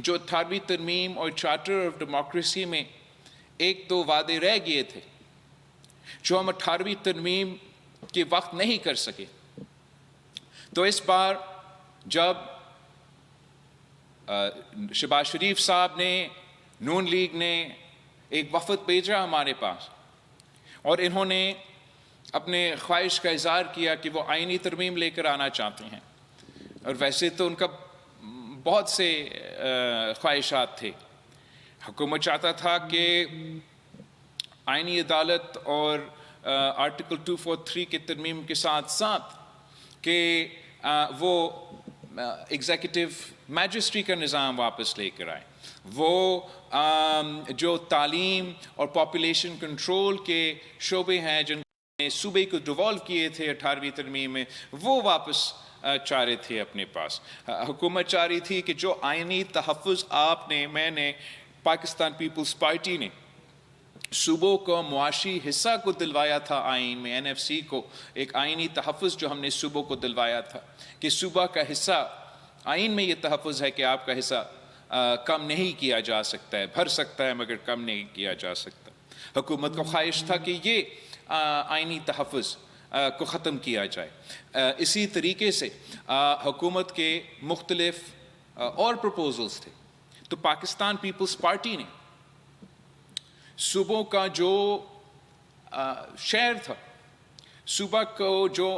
جو 18ویں ترمیم اور چارٹر آف ڈیموکریسی میں ایک دو وعدے رہ گئے تھے جو ہم 18ویں ترمیم کے وقت نہیں کر سکے، تو اس بار جب شہباز شریف صاحب نے، نون لیگ نے ایک وفد بھیجا ہمارے پاس اور انہوں نے اپنے خواہش کا اظہار کیا کہ وہ آئینی ترمیم لے کر آنا چاہتے ہیں، اور ویسے تو ان کا بہت سے خواہشات تھے۔ حکومت چاہتا تھا کہ آئینی عدالت اور آرٹیکل 243 کے ترمیم کے ساتھ ساتھ کہ وہ ایگزیکٹو میجسٹری کا نظام واپس لے کر آئے، وہ جو تعلیم اور پاپولیشن کنٹرول کے شعبے ہیں جن نے صوبے کو ڈیوالو کیے تھے 18ویں ترمیم میں، وہ واپس چاہ رہے تھے اپنے پاس۔ حکومت چاہ رہی تھی کہ جو آئینی تحفظ آپ نے، میں نے، پاکستان پیپلز پارٹی نے صوبوں کو معاشی حصہ کو دلوایا تھا آئین میں، این ایف سی کو ایک آئینی تحفظ جو ہم نے صوبوں کو دلوایا تھا کہ صوبہ کا حصہ، آئین میں یہ تحفظ ہے کہ آپ کا حصہ کم نہیں کیا جا سکتا ہے، بھر سکتا ہے مگر کم نہیں کیا جا سکتا۔ حکومت کو خواہش تھا کہ یہ آئینی تحفظ کو ختم کیا جائے۔ اسی طریقے سے حکومت کے مختلف اور پروپوزلز تھے، تو پاکستان پیپلز پارٹی نے صوبوں کا جو شہر تھا، صوبہ کو جو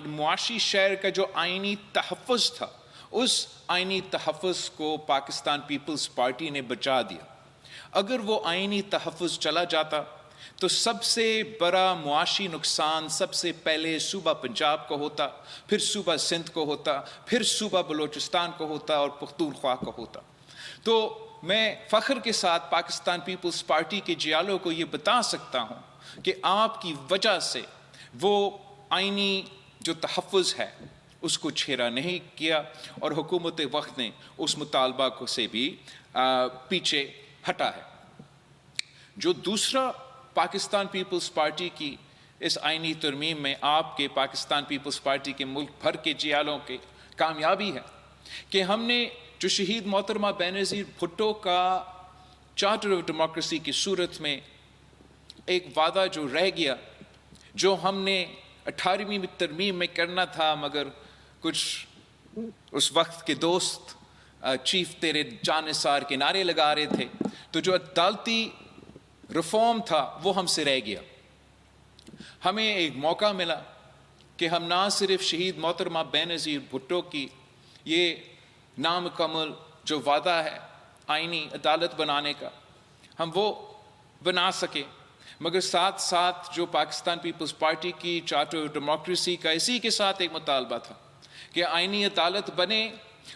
معاشی شہر کا جو آئینی تحفظ تھا، اس آئینی تحفظ کو پاکستان پیپلز پارٹی نے بچا دیا۔ اگر وہ آئینی تحفظ چلا جاتا تو سب سے بڑا معاشی نقصان سب سے پہلے صوبہ پنجاب کو ہوتا، پھر صوبہ سندھ کو ہوتا، پھر صوبہ بلوچستان کو ہوتا اور پختونخوا کو ہوتا۔ تو میں فخر کے ساتھ پاکستان پیپلز پارٹی کے جیالوں کو یہ بتا سکتا ہوں کہ آپ کی وجہ سے وہ آئینی جو تحفظ ہے اس کو چھیڑا نہیں کیا، اور حکومت وقت نے اس مطالبہ کو سے بھی پیچھے ہٹا ہے۔ جو دوسرا پاکستان پیپلز پارٹی کی اس آئینی ترمیم میں آپ کے پاکستان پیپلز پارٹی کے ملک بھر کے جیالوں کے کامیابی ہے کہ ہم نے جو شہید محترمہ بینظیر بھٹو کا چارٹر آف ڈیموکریسی کی صورت میں ایک وعدہ جو رہ گیا، جو ہم نے 18ویں ترمیم میں کرنا تھا مگر کچھ اس وقت کے دوست چیف تیرے جان نثار کے نعرے لگا رہے تھے، تو جو عدالتی ریفارم تھا وہ ہم سے رہ گیا۔ ہمیں ایک موقع ملا کہ ہم نہ صرف شہید محترمہ بینظیر بھٹو کی یہ نامکمل جو وعدہ ہے آئینی عدالت بنانے کا ہم وہ بنا سکے، مگر ساتھ ساتھ جو پاکستان پیپلز پارٹی کی چارٹر آف ڈیموکریسی کا اسی کے ساتھ ایک مطالبہ تھا کہ آئینی عدالت بنے،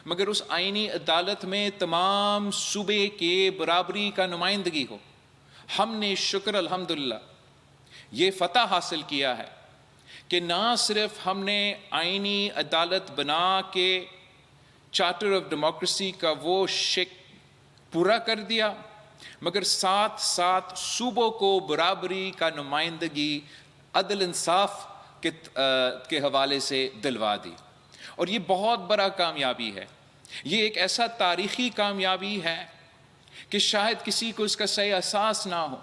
مگر اس آئینی عدالت میں تمام صوبے کے برابری کا نمائندگی ہو۔ ہم نے شکر الحمدللہ یہ فتح حاصل کیا ہے کہ نہ صرف ہم نے آئینی عدالت بنا کے چارٹر آف ڈیموکریسی کا وہ شک پورا کر دیا، مگر ساتھ ساتھ صوبوں کو برابری کا نمائندگی عدل انصاف کے حوالے سے دلوا دی، اور یہ بہت بڑا کامیابی ہے۔ یہ ایک ایسا تاریخی کامیابی ہے کہ شاید کسی کو اس کا صحیح احساس نہ ہو،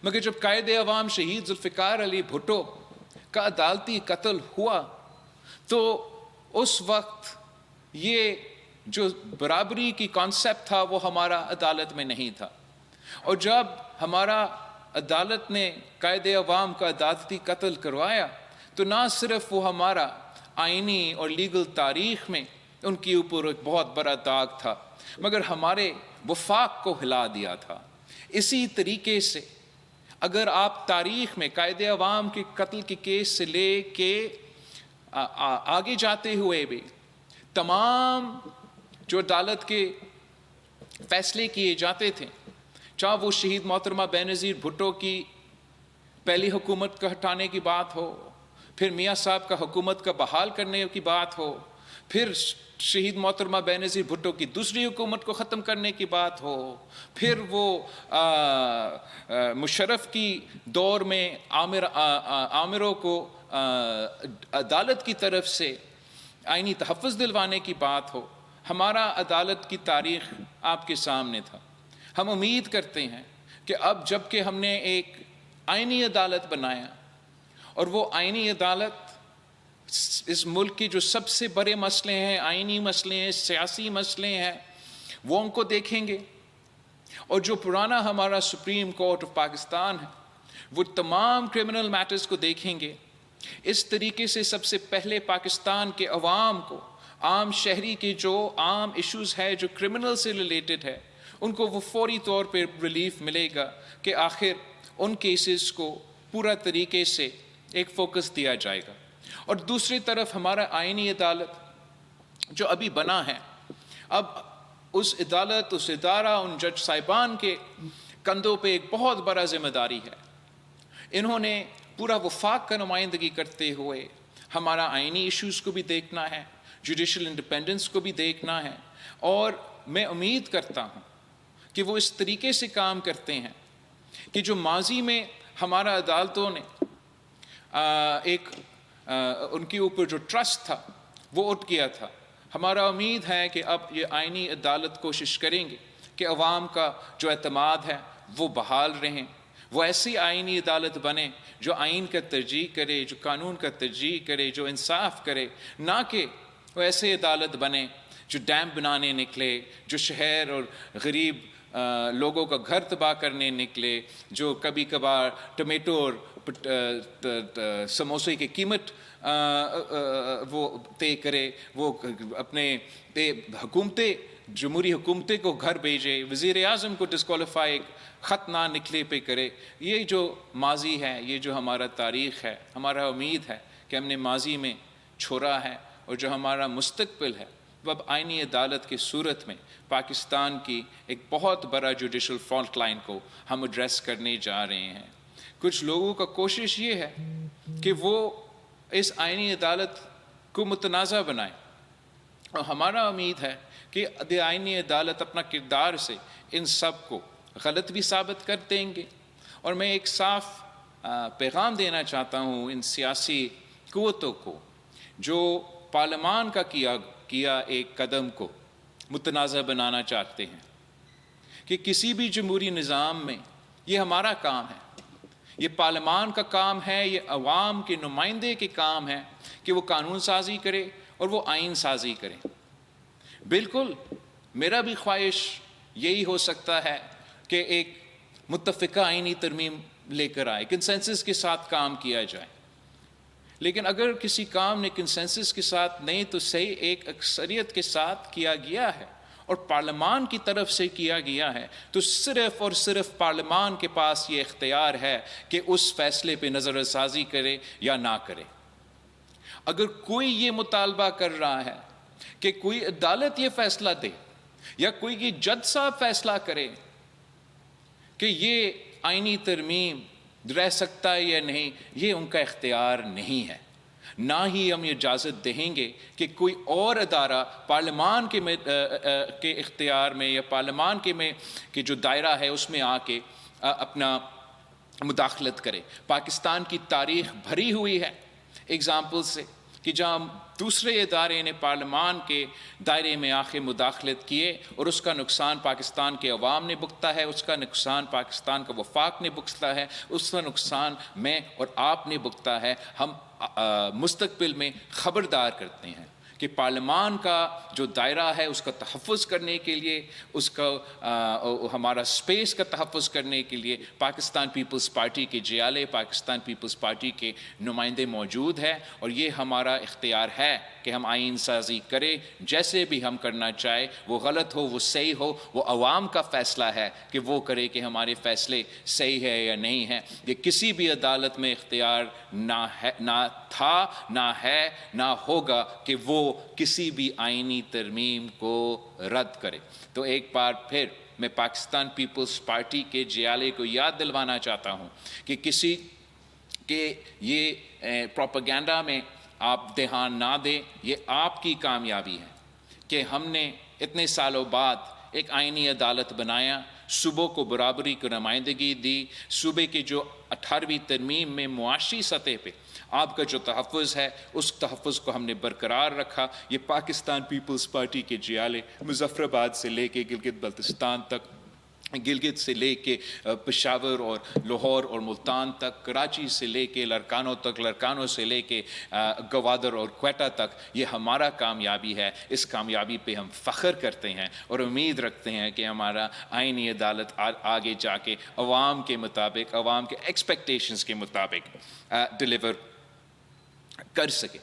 مگر جب قائد عوام شہید ذوالفقار علی بھٹو کا عدالتی قتل ہوا تو اس وقت یہ جو برابری کی کانسیپٹ تھا وہ ہمارا عدالت میں نہیں تھا، اور جب ہمارا عدالت نے قائد عوام کا عدالتی قتل کروایا تو نہ صرف وہ ہمارا آئینی اور لیگل تاریخ میں ان کے اوپر ایک بہت بڑا داغ تھا، مگر ہمارے وفاق کو ہلا دیا تھا۔ اسی طریقے سے اگر آپ تاریخ میں قائد عوام کے قتل کے کیس سے لے کے آگے جاتے ہوئے بھی تمام جو عدالت کے فیصلے کیے جاتے تھے، چاہے وہ شہید محترمہ بینظیر بھٹو کی پہلی حکومت کا ہٹانے کی بات ہو، پھر میاں صاحب کا حکومت کا بحال کرنے کی بات ہو، پھر شہید محترمہ بینظیر بھٹو کی دوسری حکومت کو ختم کرنے کی بات ہو، پھر وہ مشرف کی دور میں عامروں کو عدالت کی طرف سے آئینی تحفظ دلوانے کی بات ہو، ہمارا عدالت کی تاریخ آپ کے سامنے تھا. ہم امید کرتے ہیں کہ اب جب کہ ہم نے ایک آئینی عدالت بنایا اور وہ آئینی عدالت اس ملک کے جو سب سے بڑے مسئلے ہیں، آئینی مسئلے ہیں، سیاسی مسئلے ہیں، وہ ان کو دیکھیں گے، اور جو پرانا ہمارا سپریم کورٹ آف پاکستان ہے وہ تمام کرمنل میٹرز کو دیکھیں گے. اس طریقے سے سب سے پہلے پاکستان کے عوام کو، عام شہری کے جو عام ایشوز ہے جو کرمنل سے ریلیٹڈ ہے، ان کو وہ فوری طور پہ ریلیف ملے گا کہ آخر ان کیسز کو پورا طریقے سے ایک فوکس دیا جائے گا. اور دوسری طرف ہمارا آئینی عدالت جو ابھی بنا ہے، اب اس عدالت، اس ادارہ، ان جج صاحبان کے کندھوں پہ ایک بہت بڑا ذمہ داری ہے. انہوں نے پورا وفاق کا نمائندگی کرتے ہوئے ہمارا آئینی ایشوز کو بھی دیکھنا ہے، جوڈیشل انڈیپینڈنس کو بھی دیکھنا ہے، اور میں امید کرتا ہوں کہ وہ اس طریقے سے کام کرتے ہیں کہ جو ماضی میں ہمارا عدالتوں نے ان کے اوپر جو ٹرسٹ تھا وہ اٹھ گیا تھا، ہمارا امید ہے کہ اب یہ آئینی عدالت کوشش کریں گے کہ عوام کا جو اعتماد ہے وہ بحال رہیں. وہ ایسی آئینی عدالت بنے جو آئین کا ترجیح کرے، جو قانون کا ترجیح کرے، جو انصاف کرے، نہ کہ وہ ایسے عدالت بنے جو ڈیم بنانے نکلے، جو شہر اور غریب لوگوں کا گھر تباہ کرنے نکلے، جو کبھی کبھار ٹمیٹو اور سموسے کی قیمت وہ طے کرے، وہ اپنے حکومتیں، جمہوری حکومتیں کو گھر بھیجے، وزیر اعظم کو ڈسکوالیفائی خط نہ نکلے پہ کرے. یہ جو ماضی ہے، یہ جو ہمارا تاریخ ہے، ہمارا امید ہے کہ ہم نے ماضی میں چھوڑا ہے، اور جو ہمارا مستقبل ہے وہ اب آئینی عدالت کی صورت میں پاکستان کی ایک بہت بڑا جوڈیشل فالٹ لائن کو ہم ایڈریس کرنے جا رہے ہیں. کچھ لوگوں کا کوشش یہ ہے کہ وہ اس آئینی عدالت کو متنازع بنائیں، اور ہمارا امید ہے کہ آئینی عدالت اپنا کردار سے ان سب کو غلط بھی ثابت کر دیں گے. اور میں ایک صاف پیغام دینا چاہتا ہوں ان سیاسی قوتوں کو جو پارلیمان کا کیا ایک قدم کو متنازع بنانا چاہتے ہیں، کہ کسی بھی جمہوری نظام میں یہ ہمارا کام ہے، یہ پارلیمان کا کام ہے، یہ عوام کے نمائندے کے کام ہے کہ وہ قانون سازی کرے اور وہ آئین سازی کرے. بالکل میرا بھی خواہش یہی ہو سکتا ہے کہ ایک متفقہ آئینی ترمیم لے کر آئے، کنسنسس کے ساتھ کام کیا جائے. لیکن اگر کسی کام نے کنسنسس کے ساتھ نہیں تو صحیح ایک اکثریت کے ساتھ کیا گیا ہے اور پارلیمان کی طرف سے کیا گیا ہے، تو صرف اور صرف پارلیمان کے پاس یہ اختیار ہے کہ اس فیصلے پہ نظر ثانی کرے یا نہ کرے. اگر کوئی یہ مطالبہ کر رہا ہے کہ کوئی عدالت یہ فیصلہ دے یا کوئی یہ جج صاحب فیصلہ کرے کہ یہ آئینی ترمیم رہ سکتا ہے یا نہیں، یہ ان کا اختیار نہیں ہے. نہ ہی ہم یہ اجازت دیں گے کہ کوئی اور ادارہ پارلیمان کے اختیار میں یا پارلیمان کے جو دائرہ ہے اس میں آ کے اپنا مداخلت کرے. پاکستان کی تاریخ بھری ہوئی ہے اگزامپل سے کہ جہاں دوسرے ادارے نے پارلیمان کے دائرے میں آخر مداخلت کیے اور اس کا نقصان پاکستان کے عوام نے بھگتا ہے، اس کا نقصان پاکستان کا وفاق نے بھگتا ہے، اس کا نقصان میں اور آپ نے بھگتا ہے. ہم مستقبل میں خبردار کرتے ہیں کہ پارلیمان کا جو دائرہ ہے اس کا تحفظ کرنے کے لیے، اس کا ہمارا سپیس کا تحفظ کرنے کے لیے پاکستان پیپلز پارٹی کے جیالے، پاکستان پیپلز پارٹی کے نمائندے موجود ہیں، اور یہ ہمارا اختیار ہے کہ ہم آئین سازی کریں جیسے بھی ہم کرنا چاہے. وہ غلط ہو، وہ صحیح ہو، وہ عوام کا فیصلہ ہے کہ وہ کرے کہ ہمارے فیصلے صحیح ہے یا نہیں ہیں. یہ کسی بھی عدالت میں اختیار نہ تھا، نہ ہے، نہ ہوگا کہ وہ کسی بھی آئینی ترمیم کو رد کرے. تو ایک بار پھر میں پاکستان پیپلز پارٹی کے جیالے کو یاد دلوانا چاہتا ہوں کہ یہ پروپیگنڈا میں آپ دھیان نہ دیں. یہ آپ کی کامیابی ہے کہ ہم نے اتنے سالوں بعد ایک آئینی عدالت بنایا، صوبوں کو برابری کی نمائندگی دی، صوبے کے جو 18ویں ترمیم میں معاشی سطح پہ آپ کا جو تحفظ ہے اس تحفظ کو ہم نے برقرار رکھا. یہ پاکستان پیپلز پارٹی کے جیالے مظفر آباد سے لے کے گلگت بلتستان تک، گلگت سے لے کے پشاور اور لاہور اور ملتان تک، کراچی سے لے کے لرکانوں تک، لرکانوں سے لے کے گوادر اور کوئٹہ تک، یہ ہمارا کامیابی ہے. اس کامیابی پہ ہم فخر کرتے ہیں اور امید رکھتے ہیں کہ ہمارا آئینی عدالت آگے جا کے عوام کے مطابق، عوام کے ایکسپیکٹیشنز کے مطابق ڈیلیور کر سکے.